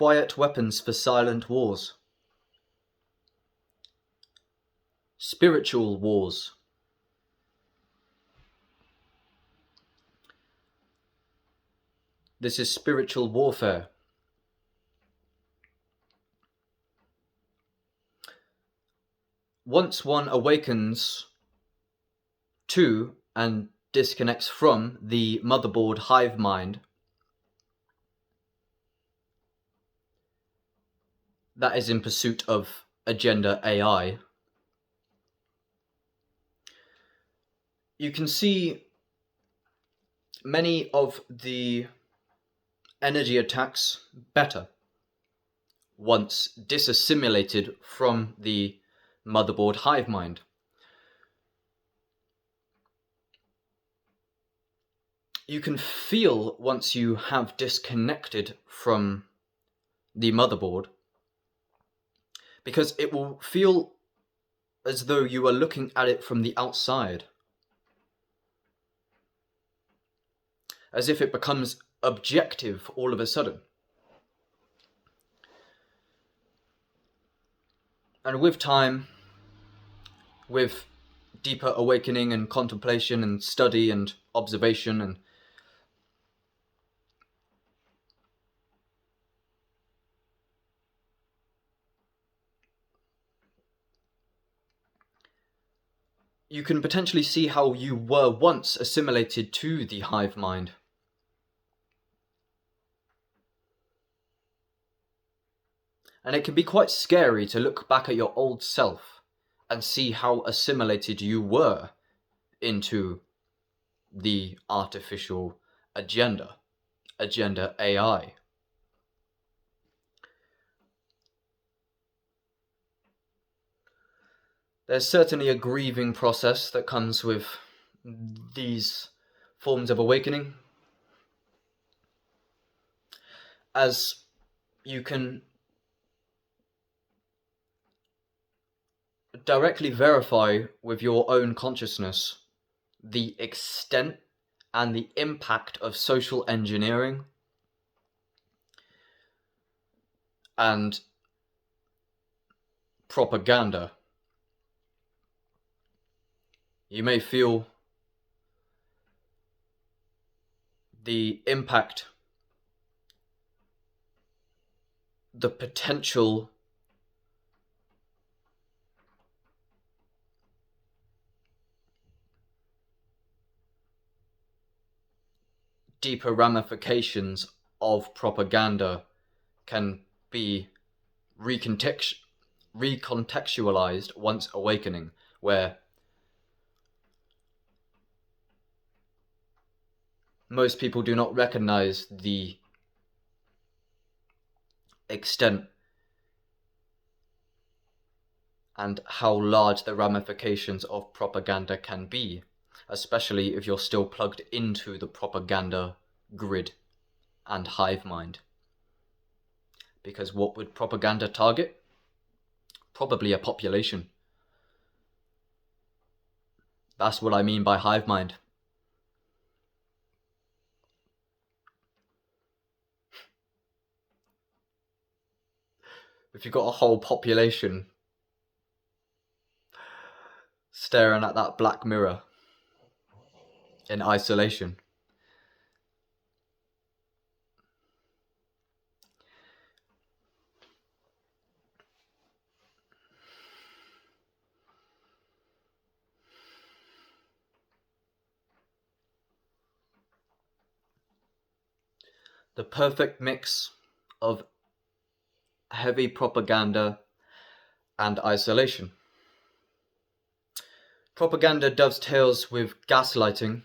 quiet weapons for silent wars. Spiritual wars. This is spiritual warfare. Once one awakens to and disconnects from the motherboard hive mind, that is in pursuit of agenda AI, you can see many of the energy attacks better once disassimilated from the motherboard hive mind. You can feel once you have disconnected from the motherboard, because it will feel as though you are looking at it from the outside, as if it becomes objective all of a sudden. And with time, with deeper awakening and contemplation and study and observation, and you can potentially see how you were once assimilated to the hive mind. And it can be quite scary to look back at your old self and see how assimilated you were into the artificial agenda AI. There's certainly a grieving process that comes with these forms of awakening, as you can directly verify with your own consciousness the extent and the impact of social engineering and propaganda. You may feel the impact, the potential deeper ramifications of propaganda can be recontextualized once awakening, where most people do not recognize the extent and how large the ramifications of propaganda can be, especially if you're still plugged into the propaganda grid and hive mind. Because what would propaganda target? Probably a population. That's what I mean by hive mind. If you've got a whole population staring at that black mirror in isolation, the perfect mix of heavy propaganda and isolation. Propaganda dovetails with gaslighting,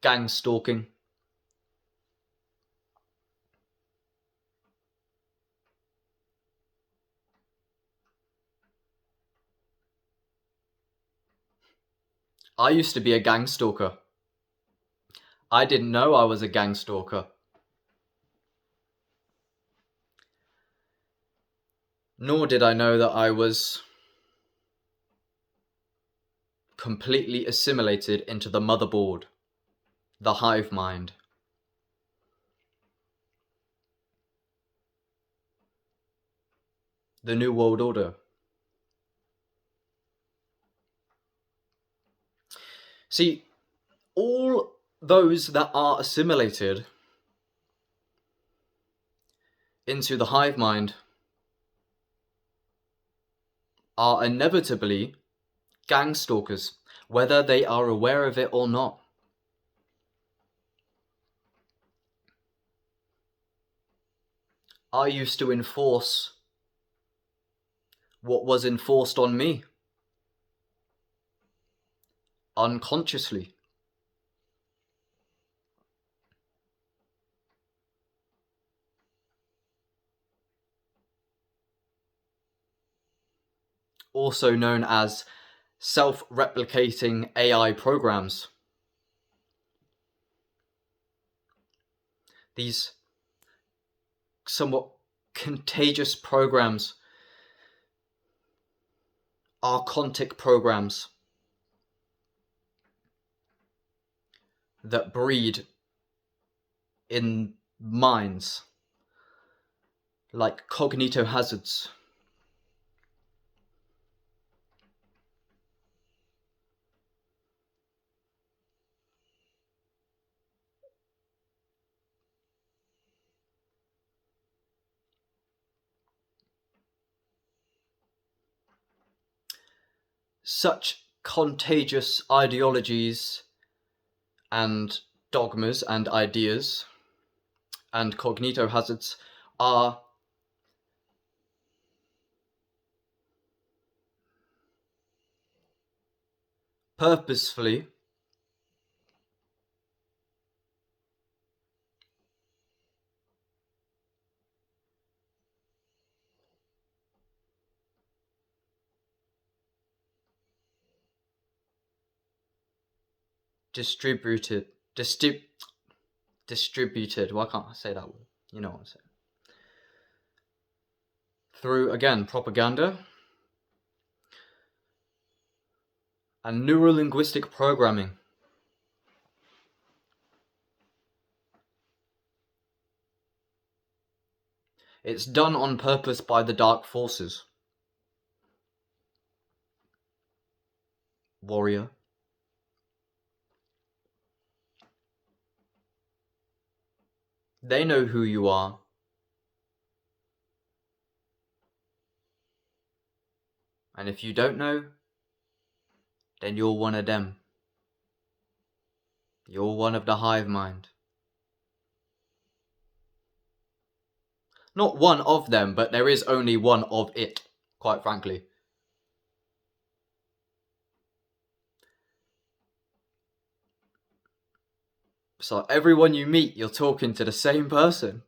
gang stalking, I used to be a gang stalker. I didn't know I was a gang stalker. Nor did I know that I was completely assimilated into the motherboard the hive mind. The New World Order. See, all those that are assimilated into the hive mind are inevitably Gangstalkers, whether they are aware of it or not. I used to enforce what was enforced on me, unconsciously. Also known as self-replicating AI programs. These somewhat contagious programs, archontic programs that breed in minds like cognitohazards. Such contagious ideologies and dogmas and ideas and cognitohazards are purposefully distributed. Why can't I say that word? You know what I'm saying. Through, again, propaganda and neurolinguistic programming. It's done on purpose by the dark forces. Warrior. They know who you are. And if you don't know, then you're one of them. You're one of the hive mind. Not one of them, but there is only one of it, quite frankly. So everyone you meet, you're talking to the same person.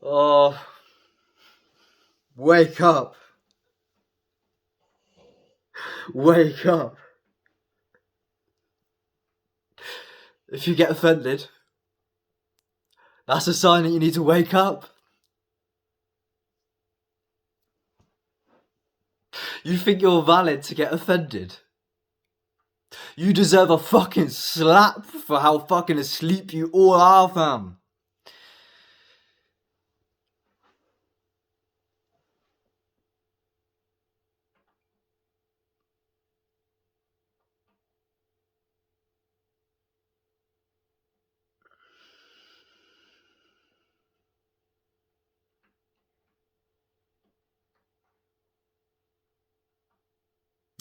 Oh, wake up. Wake up. If you get offended, that's a sign that you need to wake up. You think you're valid to get offended? You deserve a fucking slap for how fucking asleep you all are, fam.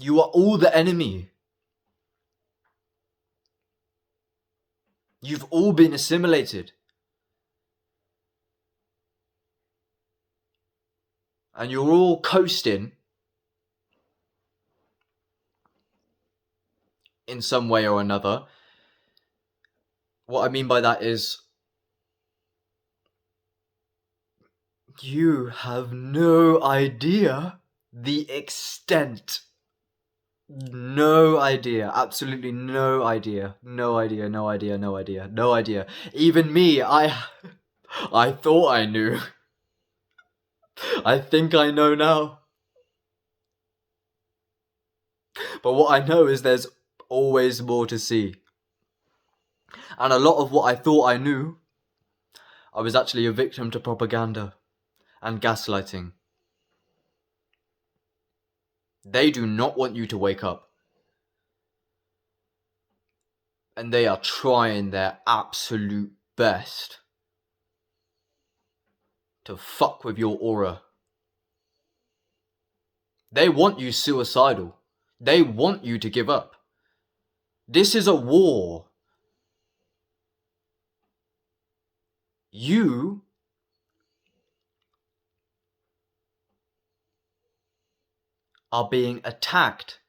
You are all the enemy. You've all been assimilated. And you're all coasting in some way or another. What I mean by that is you have no idea the extent. No idea. Absolutely no idea. No idea. No idea. No idea. No idea. Even me, I thought I knew. I think I know now. But what I know is there's always more to see. And a lot of what I thought I knew, I was actually a victim to propaganda and gaslighting. They do not want you to wake up. And they are trying their absolute best to fuck with your aura. They want you suicidal. They want you to give up. This is a war. You are being attacked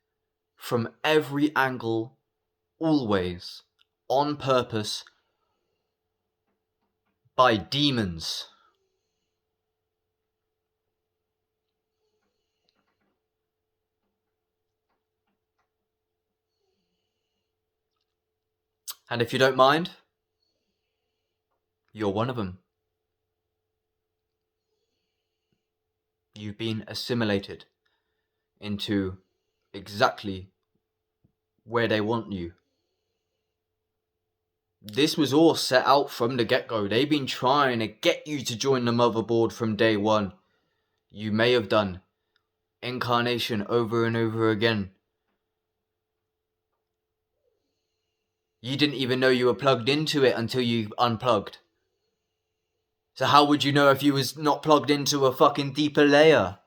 from every angle, always, on purpose, by demons. And if you don't mind, you're one of them. You've been assimilated into exactly where they want you. This was all set out from the get-go. They've been trying to get you to join the motherboard from day one. You may have done incarnation over and over again. You didn't even know you were plugged into it until you unplugged. So how would you know if you was not plugged into a fucking deeper layer?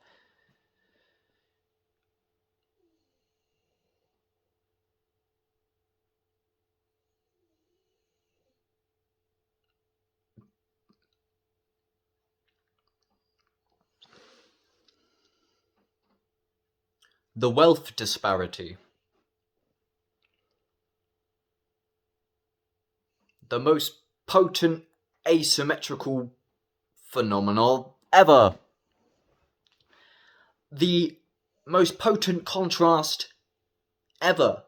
The wealth disparity. The most potent asymmetrical phenomenon ever. The most potent contrast ever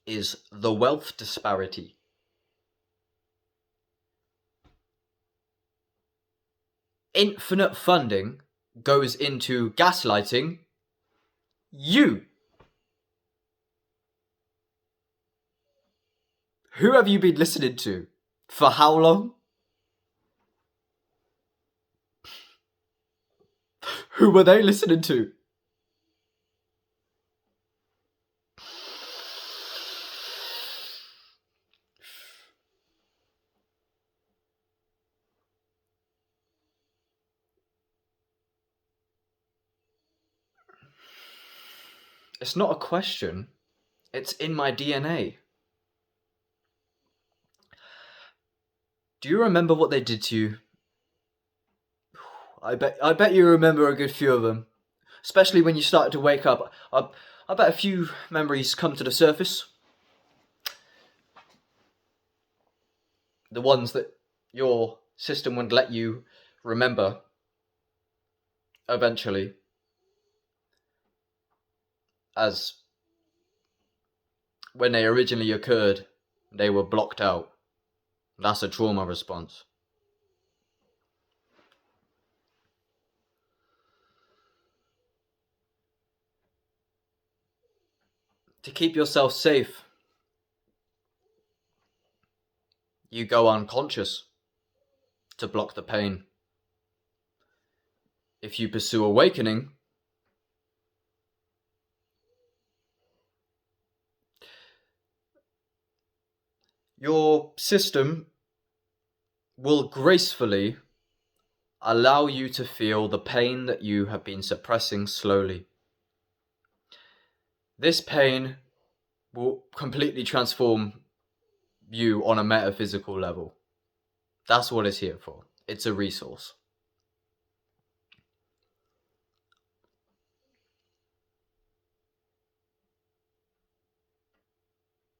is the wealth disparity. Infinite funding goes into gaslighting you. Who have you been listening to? For how long? Who were they listening to? It's not a question. It's in my DNA. Do you remember what they did to you? I bet you remember a good few of them. Especially when you started to wake up. I bet a few memories come to the surface. The ones that your system would let you remember eventually. As when they originally occurred, they were blocked out. That's a trauma response. To keep yourself safe, you go unconscious to block the pain. If you pursue awakening, your system will gracefully allow you to feel the pain that you have been suppressing slowly. This pain will completely transform you on a metaphysical level. That's what it's here for. It's a resource.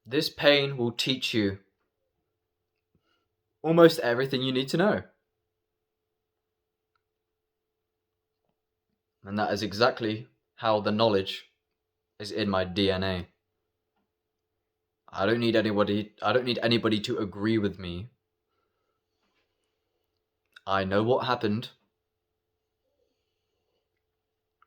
This pain will teach you almost everything you need to know. And that is exactly how the knowledge is in my DNA. I don't need anybody to agree with me. I know what happened.